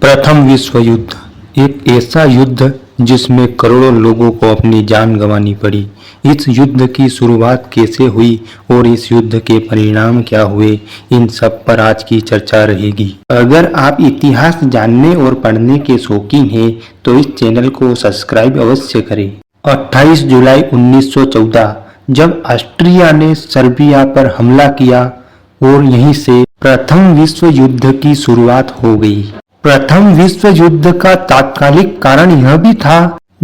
प्रथम विश्व युद्ध एक ऐसा युद्ध जिसमें करोड़ों लोगों को अपनी जान गंवानी पड़ी। इस युद्ध की शुरुआत कैसे हुई और इस युद्ध के परिणाम क्या हुए, इन सब पर आज की चर्चा रहेगी। अगर आप इतिहास जानने और पढ़ने के शौकीन हैं तो इस चैनल को सब्सक्राइब अवश्य करें। 28 जुलाई 1914 जब ऑस्ट्रिया ने सर्बिया पर हमला किया और यहीं से प्रथम विश्व युद्ध की शुरुआत हो गई। प्रथम विश्व युद्ध का तात्कालिक कारण यह भी था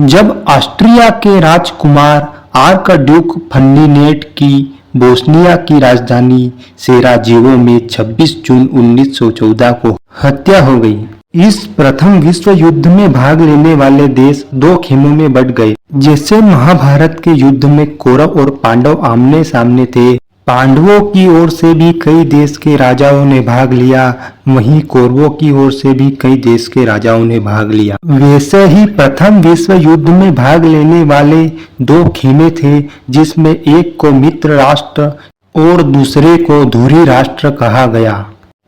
जब ऑस्ट्रिया के राजकुमार आर्कड्यूक फर्डिनेंड की बोस्निया की राजधानी सेराजेवो में 26 जून 1914 को हत्या हो गई। इस प्रथम विश्व युद्ध में भाग लेने वाले देश दो खेमों में बंट गए। जैसे महाभारत के युद्ध में कौरव और पांडव आमने सामने थे, पांडवों की ओर से भी कई देश के राजाओं ने भाग लिया, वहीं कौरवों की ओर से भी कई देश के राजाओं ने भाग लिया। वैसे ही प्रथम विश्व युद्ध में भाग लेने वाले दो खेमे थे, जिसमें एक को मित्र राष्ट्र और दूसरे को धुरी राष्ट्र कहा गया।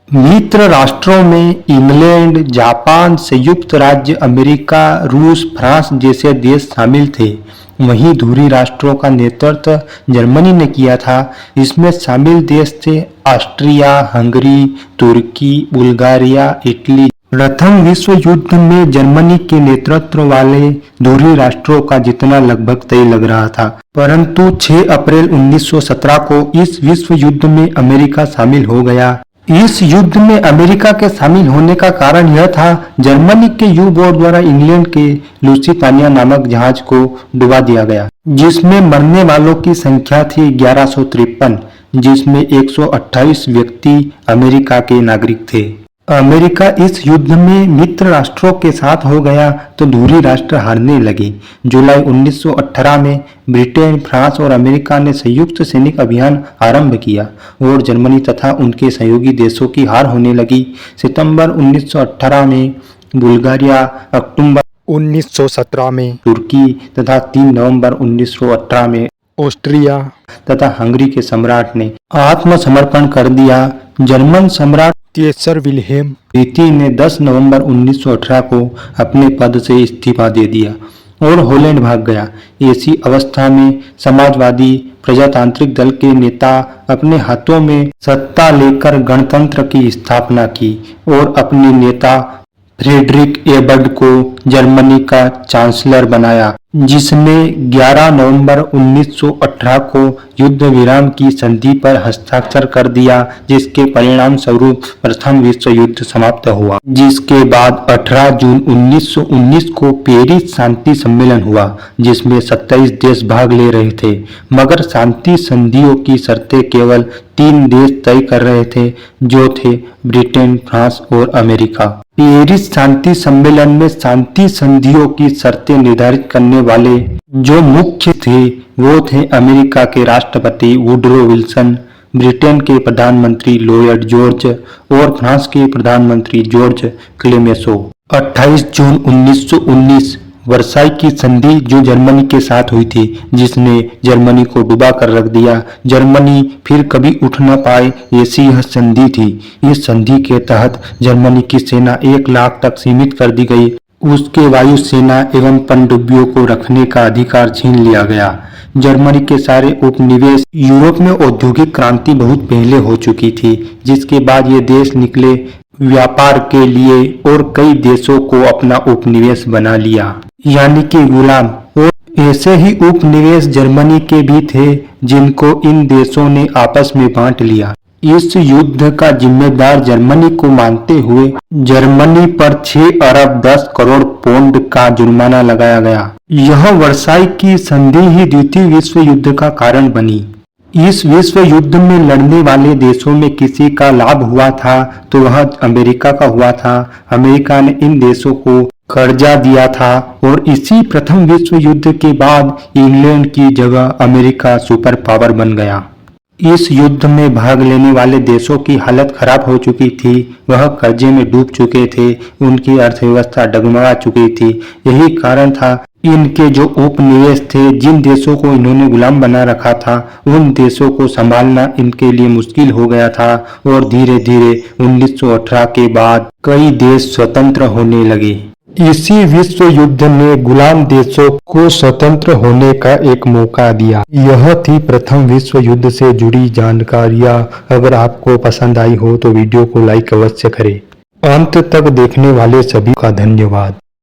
मित्र राष्ट्रों में इंग्लैंड, जापान, संयुक्त राज्य अमेरिका, रूस, फ्रांस जैसे देश शामिल थे। वहीं धुरी राष्ट्रों का नेतृत्व जर्मनी ने किया था। इसमें शामिल देश थे ऑस्ट्रिया, हंगरी, तुर्की, बुल्गारिया, इटली। प्रथम विश्व युद्ध में जर्मनी के नेतृत्व वाले धुरी राष्ट्रों का जीतना लगभग तय लग रहा था, परंतु 6 अप्रैल 1917 को इस विश्व युद्ध में अमेरिका शामिल हो गया। इस युद्ध में अमेरिका के शामिल होने का कारण यह था, जर्मनी के यू बोट द्वारा इंग्लैंड के लुसितानिया नामक जहाज को डुबा दिया गया, जिसमें मरने वालों की संख्या थी 1153, जिसमें 128 व्यक्ति अमेरिका के नागरिक थे। अमेरिका इस युद्ध में मित्र राष्ट्रों के साथ हो गया तो धुरी राष्ट्र हारने लगे। जुलाई 1918 में ब्रिटेन, फ्रांस और अमेरिका ने संयुक्त सैनिक अभियान आरंभ किया और जर्मनी तथा उनके सहयोगी देशों की हार होने लगी। सितंबर 1918 में बुल्गारिया, अक्टूबर 1917 में तुर्की तथा 3 नवंबर 1918 में ऑस्ट्रिया तथा हंगरी के सम्राट ने आत्मसमर्पण कर दिया। जर्मन सम्राट केसर विल्हेम द्वितीय ने 10 नवंबर 1918 को अपने पद से इस्तीफा दे दिया और हॉलैंड भाग गया। ऐसी अवस्था में समाजवादी प्रजातांत्रिक दल के नेता अपने हाथों में सत्ता लेकर गणतंत्र की स्थापना की और अपने नेता फ्रेडरिक एबर्ट को जर्मनी का चांसलर बनाया, जिसने 11 नवंबर 1918 को युद्ध विराम की संधि पर हस्ताक्षर कर दिया, जिसके परिणाम स्वरूप प्रथम विश्व युद्ध समाप्त हुआ। जिसके बाद 18 जून 1919 को पेरिस शांति सम्मेलन हुआ, जिसमें 27 देश भाग ले रहे थे, मगर शांति संधियों की शर्तें केवल 3 देश तय कर रहे थे, जो थे ब्रिटेन, फ्रांस और अमेरिका। पेरिस शांति सम्मेलन में शांति संधियों की शर्तें निर्धारित करने वाले जो मुख्य थे वो थे अमेरिका के राष्ट्रपति वुडरो विल्सन, ब्रिटेन के प्रधानमंत्री लॉयड जॉर्ज और फ्रांस के प्रधानमंत्री जॉर्ज क्लेमेंसो। 28 जून 1919 वर्साई की संधि जो जर्मनी के साथ हुई थी, जिसने जर्मनी को डुबा कर रख दिया। जर्मनी फिर कभी उठ न पाए, ऐसी यह संधि थी। इस संधि के तहत जर्मनी की सेना 1 लाख तक सीमित कर दी गई। उसके वायुसेना एवं पनडुब्बियों को रखने का अधिकार छीन लिया गया। जर्मनी के सारे उपनिवेश यूरोप में औद्योगिक क्रांति बहुत पहले हो चुकी थी, जिसके बाद ये देश निकले व्यापार के लिए और कई देशों को अपना उपनिवेश बना लिया, यानी कि गुलाम। और ऐसे ही उपनिवेश जर्मनी के भी थे, जिनको इन देशों ने आपस में बांट लिया। इस युद्ध का जिम्मेदार जर्मनी को मानते हुए जर्मनी पर 6 अरब 10 करोड़ पौंड का जुर्माना लगाया गया। यह वर्साई की संधि ही द्वितीय विश्व युद्ध का कारण बनी। इस विश्व युद्ध में लड़ने वाले देशों में किसी का लाभ हुआ था तो वह अमेरिका का हुआ था। अमेरिका ने इन देशों को कर्जा दिया था और इसी प्रथम विश्व युद्ध के बाद इंग्लैंड की जगह अमेरिका सुपर पावर बन गया। इस युद्ध में भाग लेने वाले देशों की हालत खराब हो चुकी थी। वह कर्जे में डूब चुके थे, उनकी अर्थव्यवस्था डगमगा चुकी थी। यही कारण था इनके जो उपनिवेश थे, जिन देशों को इन्होंने गुलाम बना रखा था, उन देशों को संभालना इनके लिए मुश्किल हो गया था। और धीरे धीरे 1918 के बाद कई देश स्वतंत्र होने लगे। इसी विश्व युद्ध ने गुलाम देशों को स्वतंत्र होने का एक मौका दिया। यह थी प्रथम विश्व युद्ध से जुड़ी जानकारियां। अगर आपको पसंद आई हो तो वीडियो को लाइक अवश्य करें। अंत तक देखने वाले सभी का धन्यवाद।